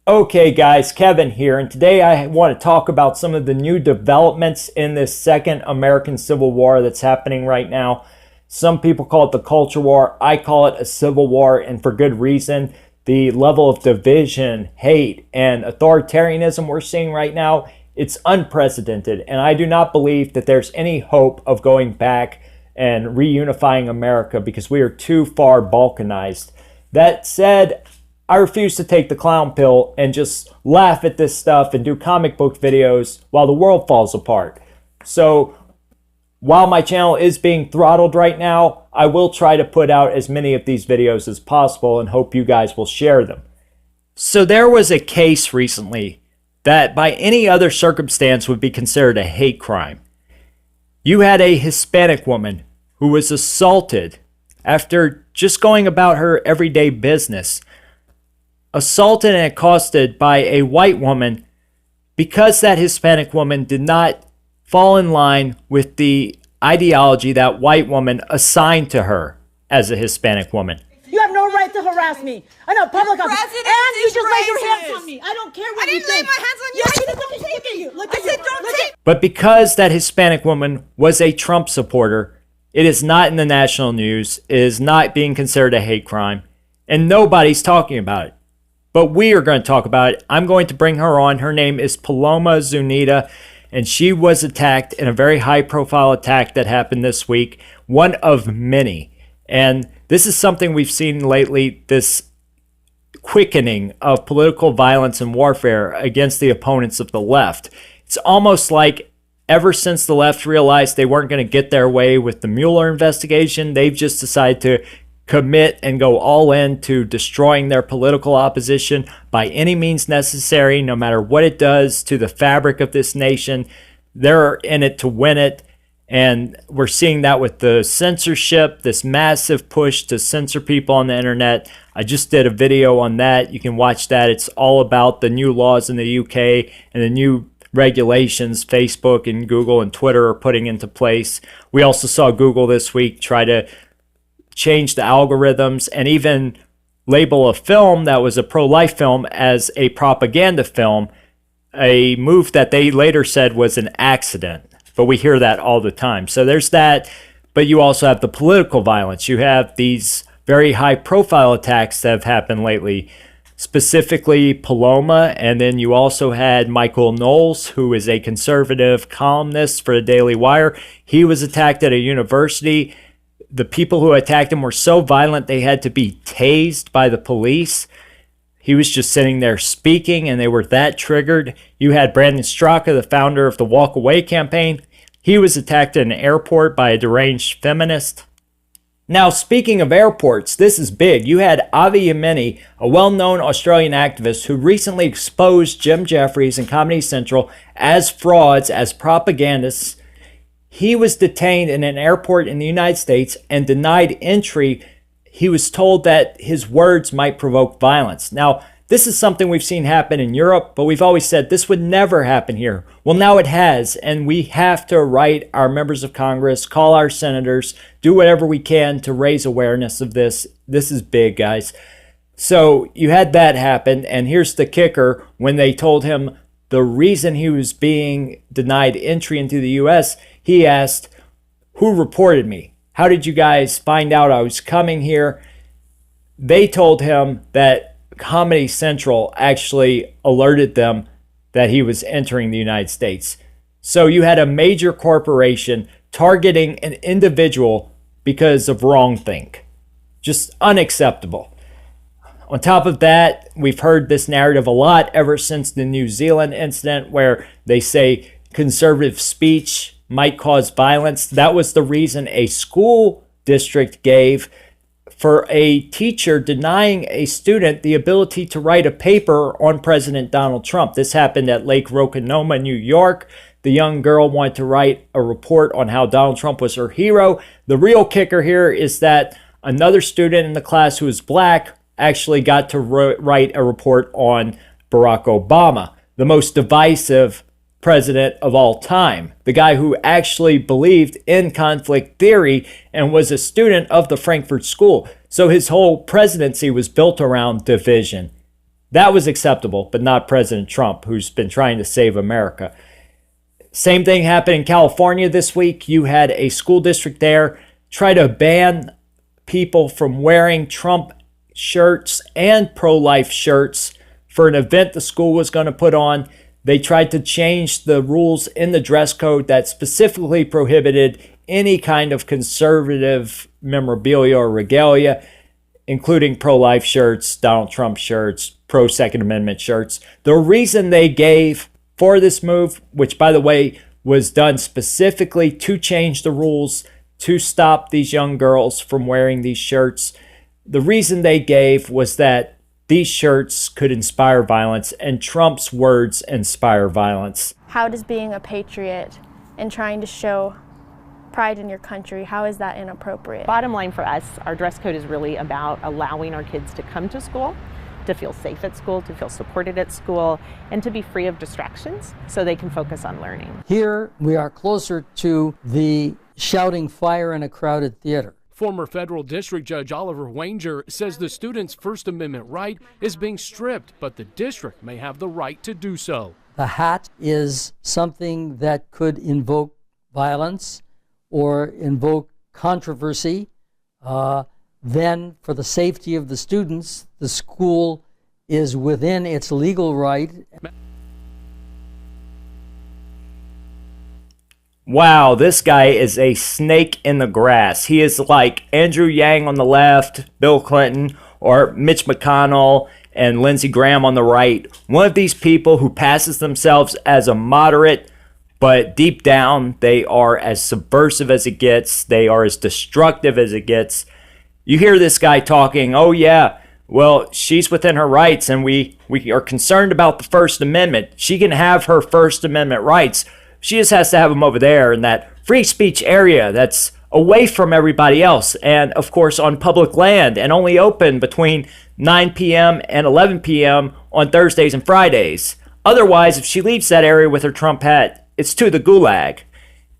Okay guys, Kevin here, and today I want to talk about some of the new developments in this second American Civil War that's happening right now. Some people call it the culture war. I call it a civil war, and for good reason. The level of division, hate, and authoritarianism we're seeing right now, it's unprecedented, and I do not believe that there's any hope of going back and reunifying America because we are too far balkanized. That said, I refuse to take the clown pill and just laugh at this stuff and do comic book videos while the world falls apart. So while my channel is being throttled right now, I will try to put out as many of these videos as possible and hope you guys will share them. So there was a case recently that by any other circumstance would be considered a hate crime. You had a Hispanic woman who was assaulted after just going about her everyday business. Assaulted and accosted by a white woman because that Hispanic woman did not fall in line with the ideology that white woman assigned to her as a Hispanic woman. You have no right to harass me. I know public office. And you just laid your hands on me. I don't care what you think. I didn't lay my hands on you. Yes, you did. Look at you. Look at you. I said don't take. But because that Hispanic woman was a Trump supporter, it is not in the national news. It is not being considered a hate crime. And nobody's talking about it. But we are going to talk about it. I'm going to bring her on. Her name is Paloma Zunida, and she was attacked in a very high-profile attack that happened this week, one of many. And this is something we've seen lately, this quickening of political violence and warfare against the opponents of the left. It's almost like ever since the left realized they weren't going to get their way with the Mueller investigation, they've just decided to commit and go all in to destroying their political opposition by any means necessary, no matter what it does to the fabric of this nation. They're in it to win it. And we're seeing that with the censorship, this massive push to censor people on the internet. I just did a video on that. You can watch that. It's all about the new laws in the UK and the new regulations Facebook and Google and Twitter are putting into place. We also saw Google this week try to change the algorithms and even label a film that was a pro-life film as a propaganda film, a move that they later said was an accident. But we hear that all the time. So there's that, but you also have the political violence. You have these very high-profile attacks that have happened lately, specifically Paloma, and then you also had Michael Knowles, who is a conservative columnist for the Daily Wire. He was attacked at a university. The people who attacked him were so violent they had to be tased by the police. He was just sitting there speaking, and they were that triggered. You had Brandon Straka, the founder of the Walk Away campaign. He was attacked at an airport by a deranged feminist. Now, speaking of airports, this is big. You had Avi Yemini, a well-known Australian activist who recently exposed Jim Jefferies and Comedy Central as frauds, as propagandists. He was detained in an airport in the United States and denied entry. He was told that his words might provoke violence. Now, this is something we've seen happen in Europe, but we've always said this would never happen here. Well, now it has, and we have to write our members of Congress, call our senators, do whatever we can to raise awareness of this. This is big, guys. So you had that happen, and here's the kicker. When they told him the reason he was being denied entry into the U.S., he asked, "Who reported me? How did you guys find out I was coming here?" They told him that Comedy Central actually alerted them that he was entering the United States. So you had a major corporation targeting an individual because of wrongthink. Just unacceptable. On top of that, we've heard this narrative a lot ever since the New Zealand incident where they say conservative speech might cause violence. That was the reason a school district gave for a teacher denying a student the ability to write a paper on President Donald Trump. This happened at Lake Ronkonkoma, New York. The young girl wanted to write a report on how Donald Trump was her hero. The real kicker here is that another student in the class who was black actually got to write a report on Barack Obama, the most divisive president of all time, the guy who actually believed in conflict theory and was a student of the Frankfurt School. So his whole presidency was built around division. That was acceptable, but not President Trump, who's been trying to save America. Same thing happened in California this week. You had a school district there try to ban people from wearing Trump shirts and pro-life shirts for an event the school was going to put on. They tried to change the rules in the dress code that specifically prohibited any kind of conservative memorabilia or regalia, including pro-life shirts, Donald Trump shirts, pro-Second Amendment shirts. The reason they gave for this move, which by the way was done specifically to change the rules to stop these young girls from wearing these shirts, the reason they gave was that these shirts could inspire violence, and Trump's words inspire violence. How does being a patriot and trying to show pride in your country, how is that inappropriate? Bottom line for us, our dress code is really about allowing our kids to come to school, to feel safe at school, to feel supported at school, and to be free of distractions so they can focus on learning. Here we are closer to the shouting fire in a crowded theater. Former federal district judge Oliver Wanger says the student's First Amendment right is being stripped, but the district may have the right to do so. The hat is something that could invoke violence or invoke controversy. Then, for the safety of the students, the school is within its legal right. Wow, this guy is a snake in the grass. He is like Andrew Yang on the left, Bill Clinton, or Mitch McConnell and Lindsey Graham on the right. One of these people who passes themselves as a moderate, but deep down they are as subversive as it gets. They are as destructive as it gets. You hear this guy talking, oh yeah, well, she's within her rights and we are concerned about the First Amendment. She can have her First Amendment rights. She just has to have them over there in that free speech area that's away from everybody else. And of course on public land and only open between 9 p.m. and 11 p.m. on Thursdays and Fridays. Otherwise, if she leaves that area with her Trump hat, it's to the gulag.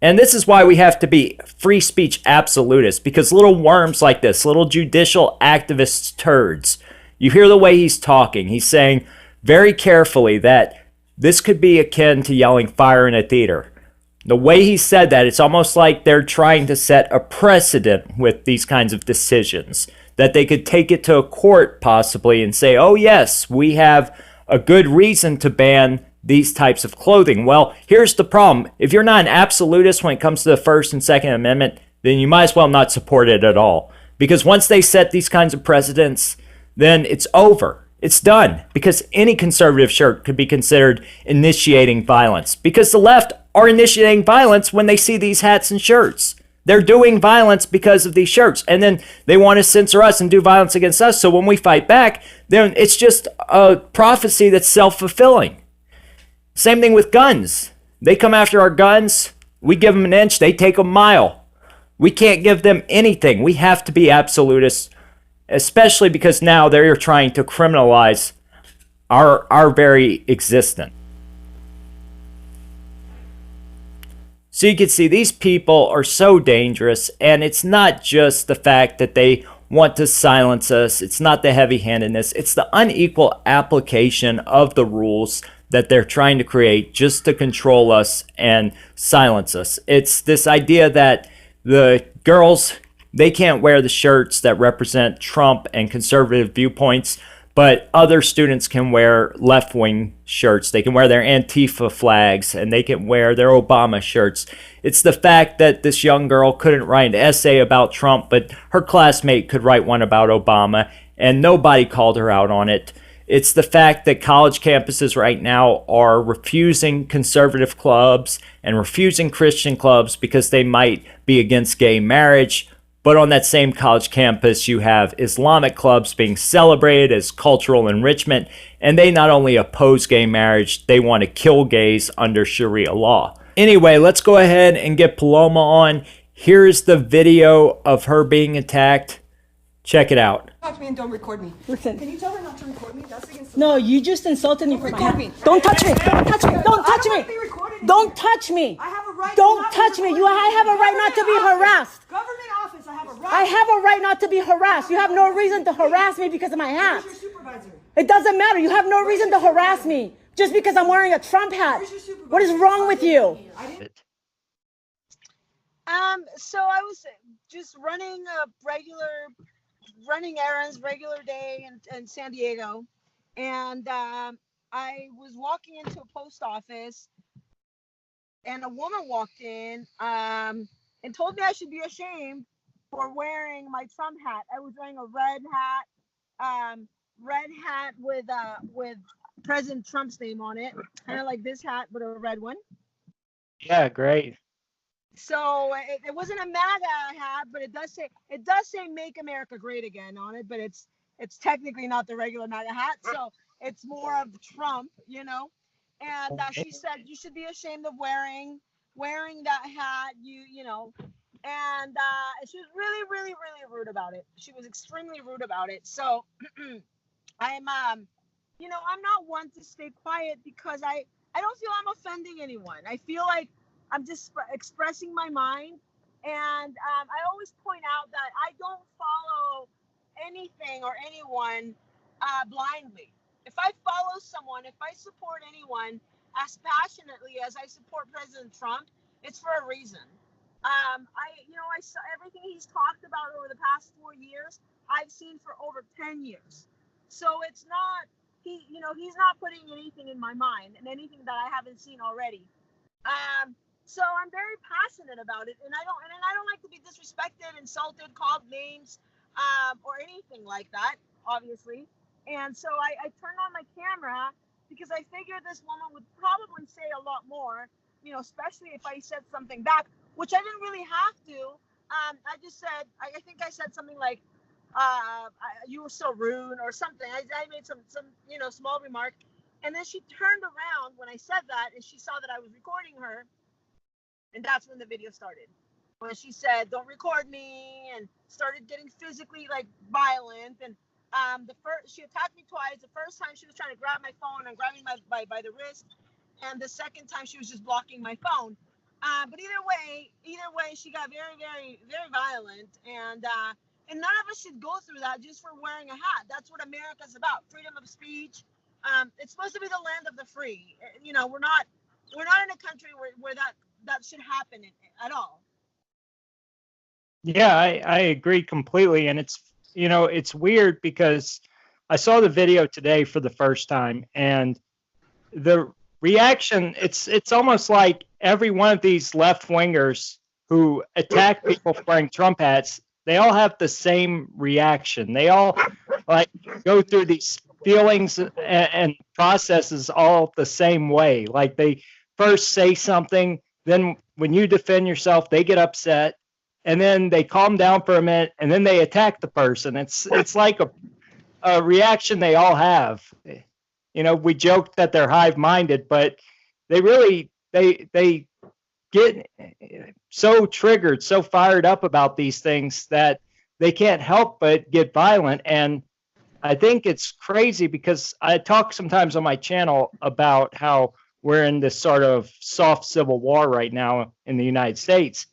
And this is why we have to be free speech absolutists, because little worms like this, little judicial activist turds, you hear the way he's talking. He's saying very carefully that this could be akin to yelling fire in a theater. The way he said that, it's almost like they're trying to set a precedent with these kinds of decisions, that they could take it to a court possibly and say, oh yes, we have a good reason to ban these types of clothing. Well, here's the problem. If you're not an absolutist when it comes to the First and Second Amendment, then you might as well not support it at all. Because once they set these kinds of precedents, then it's over. It's done. Because any conservative shirt could be considered initiating violence. Because the left are initiating violence when they see these hats and shirts. They're doing violence because of these shirts. And then they want to censor us and do violence against us. So when we fight back, then it's just a prophecy that's self-fulfilling. Same thing with guns. They come after our guns. We give them an inch. They take a mile. We can't give them anything. We have to be absolutists, especially because now they're trying to criminalize our very existence. So you can see these people are so dangerous, and it's not just the fact that they want to silence us. It's not the heavy-handedness. It's the unequal application of the rules that they're trying to create just to control us and silence us. It's this idea that the girls, they can't wear the shirts that represent Trump and conservative viewpoints, but other students can wear left-wing shirts. They can wear their Antifa flags, and they can wear their Obama shirts. It's the fact that this young girl couldn't write an essay about Trump, but her classmate could write one about Obama, and nobody called her out on it. It's the fact that college campuses right now are refusing conservative clubs and refusing Christian clubs because they might be against gay marriage. But on that same college campus, you have Islamic clubs being celebrated as cultural enrichment, and they not only oppose gay marriage, they want to kill gays under Sharia law. Anyway, let's go ahead and get Paloma on. Here's the video of her being attacked. Check it out. Touch me and don't record me. Listen. Can you tell her not to record me? That's against the No, law. you just insulted me. Record me. Don't touch me. Don't touch me. Don't touch I don't want to me. be recorded anymore. Don't touch me. I have a right. Don't not to touch me. record I have a right not to be Government office. harassed. Government office. I have a right. I have a right not to be harassed. You have no reason to harass me because of my hat. Who's your supervisor? It doesn't matter. You have no reason to harass me just because I'm wearing a Trump hat. What is wrong with you? So I was just running errands, regular day in San Diego. And I was walking into a post office, and a woman walked in and told me I should be ashamed for wearing my Trump hat. I was wearing a red hat with President Trump's name on it, kind of like this hat, but a red one. Yeah, great. So it wasn't a MAGA hat, but it does say "Make America Great Again" on it, but it's technically not the regular MAGA hat, so it's more of Trump, you know. And she said you should be ashamed of wearing that hat, you know. And she was really, really, really rude about it. She was extremely rude about it. So I'm not one to stay quiet because I don't feel I'm offending anyone. I feel like I'm just expressing my mind. And I always point out that I don't follow anything or anyone blindly. If I follow someone, if I support anyone as passionately as I support President Trump, it's for a reason. I saw everything he's talked about over the past 4 years, I've seen for over 10 years. So it's not, he's not putting anything in my mind and anything that I haven't seen already. So I'm very passionate about it, and I don't like to be disrespected, insulted, called names, or anything like that, obviously. And so I turned on my camera because I figured this woman would probably say a lot more, especially if I said something back, which I didn't really have to. I just said, I think I said something like, you were so rude or something. I made some small remark. And then she turned around when I said that, and she saw that I was recording her. And that's when the video started. When she said, "Don't record me," and started getting physically violent. And she attacked me twice. The first time she was trying to grab my phone and grabbing by the wrist. And the second time she was just blocking my phone. But either way, she got very, very, very violent. And none of us should go through that just for wearing a hat. That's what America's about. Freedom of speech. It's supposed to be the land of the free. We're not in a country where that should happen at all. Yeah, I agree completely. And it's weird because I saw the video today for the first time, and the reaction, it's almost like every one of these left wingers who attack people for wearing Trump hats, they all have the same reaction. They all go through these feelings and processes all the same way. Like they first say something, then when you defend yourself, they get upset, and then they calm down for a minute, and then they attack the person. It's like a reaction they all have. We joke that they're hive-minded, but they get so triggered, so fired up about these things that they can't help but get violent. And I think it's crazy because I talk sometimes on my channel about how we're in this sort of soft civil war right now in the United States.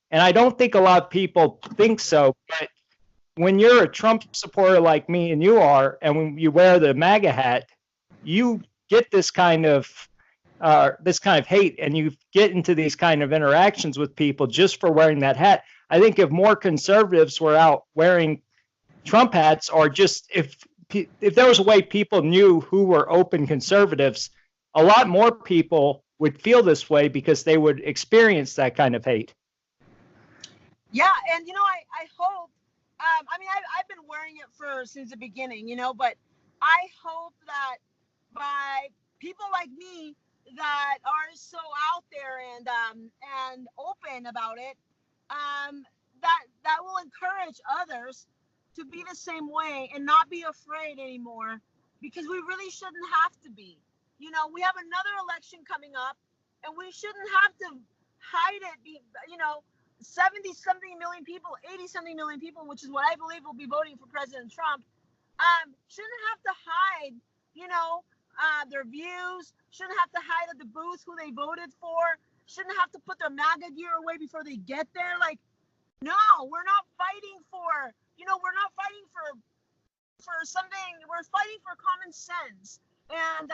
And I don't think a lot of people think so, but when you're a Trump supporter like me and you are, and when you wear the MAGA hat, you get this kind of hate, and you get into these kind of interactions with people just for wearing that hat. I think if more conservatives were out wearing Trump hats, or just if there was a way people knew who were open conservatives, a lot more people would feel this way because they would experience that kind of hate. Yeah, and I hope. I've been wearing it since the beginning, but I hope that by people like me that are so out there and open about it, that will encourage others to be the same way and not be afraid anymore, because we really shouldn't have to be. We have another election coming up, and we shouldn't have to hide it. 70-something million people, 80-something million people, which is what I believe will be voting for President Trump, shouldn't have to hide, their views, shouldn't have to hide at the booth who they voted for, shouldn't have to put their MAGA gear away before they get there. No, we're not fighting for for something. We're fighting for common sense. And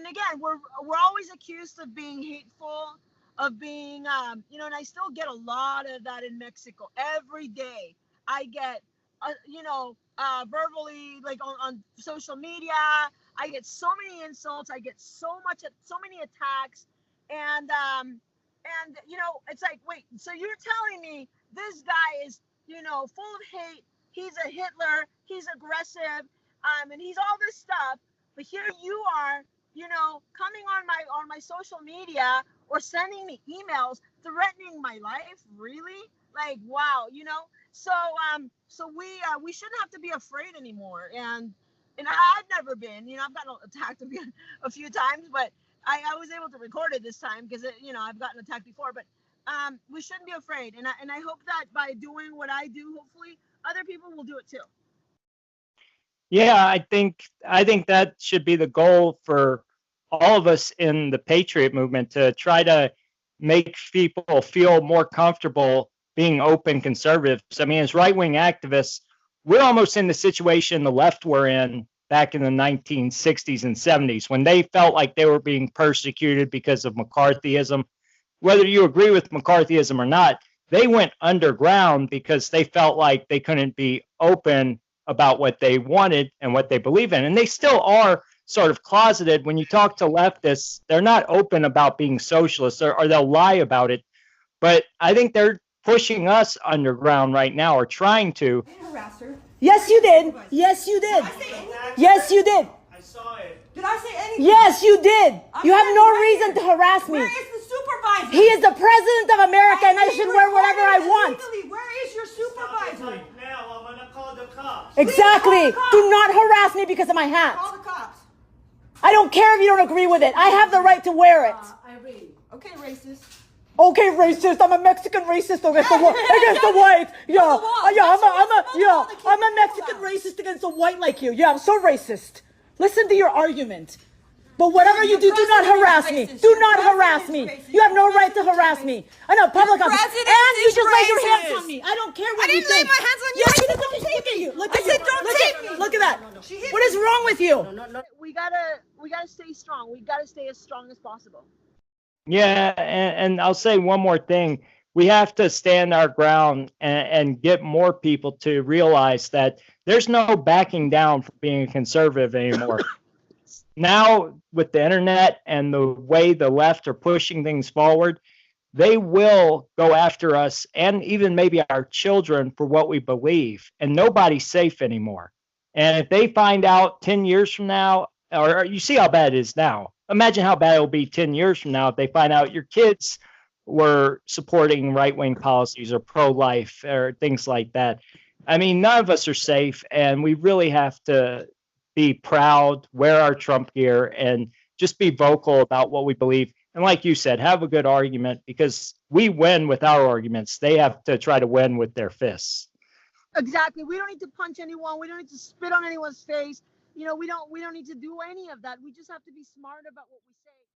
again, we're always accused of being hateful, of being and I still get a lot of that in Mexico every day. I get verbally, like on social media, I get so many insults, I get so many attacks, and it's like, wait, so you're telling me this guy is full of hate, he's a Hitler, he's aggressive, and he's all this stuff, but here you are, coming on my social media or sending me emails threatening my life? Really? Like, wow, so we shouldn't have to be afraid anymore. And I've never been, I've gotten attacked a few times, but I was able to record it this time because I've gotten attacked before. But we shouldn't be afraid, and I hope that by doing what I do, hopefully other people will do it too. Yeah, I think that should be the goal for all of us in the Patriot movement, to try to make people feel more comfortable being open conservatives. I mean, as right-wing activists, we're almost in the situation the left were in back in the 1960s and 70s, when they felt like they were being persecuted because of McCarthyism. Whether you agree with McCarthyism or not, they went underground because they felt like they couldn't be open about what they wanted and what they believe in. And they still are sort of closeted. When you talk to leftists, they're not open about being socialists, or they'll lie about it. But I think they're pushing us underground right now, or trying to. Yes, you did. Yes, you did. Yes, you did. I saw it. Did I say anything? Yes, you did. You have no reason to harass me. Where is the supervisor? He is the president of America, and I should wear whatever I want. Where is your supervisor? Now I'm gonna call the cops. Exactly. Do not harass me because of my hat. Call the cops. I don't care if you don't agree with it. I have the right to wear it. Irene. Okay, racist. Okay, racist. I'm a Mexican racist against the white. Yeah, I'm a Mexican racist against the white like you. Yeah, I'm so racist. Listen to your argument. But whatever you do not harass me. Do not harass me. You have no right to harass me. I know, public office. And you just laid your hands on me. I don't care what you think. I didn't lay my hands on you. Yes, you did. Look at you. Look at you. Don't take me. Look at that. What is wrong with you? We gotta stay strong. We gotta stay as strong as possible. Yeah, and I'll say one more thing. We have to stand our ground and get more people to realize that there's no backing down from being a conservative anymore. Now, with the internet and the way the left are pushing things forward, they will go after us and even maybe our children for what we believe. And nobody's safe anymore. And if they find out 10 years from now, or you see how bad it is now, imagine how bad it will be 10 years from now if they find out your kids were supporting right-wing policies or pro-life or things like that. I mean, none of us are safe, and we really have to be proud, wear our Trump gear, and just be vocal about what we believe. And like you said, have a good argument, because we win with our arguments. They have to try to win with their fists. Exactly. We don't need to punch anyone. We don't need to spit on anyone's face. We don't need to do any of that. We just have to be smart about what we say.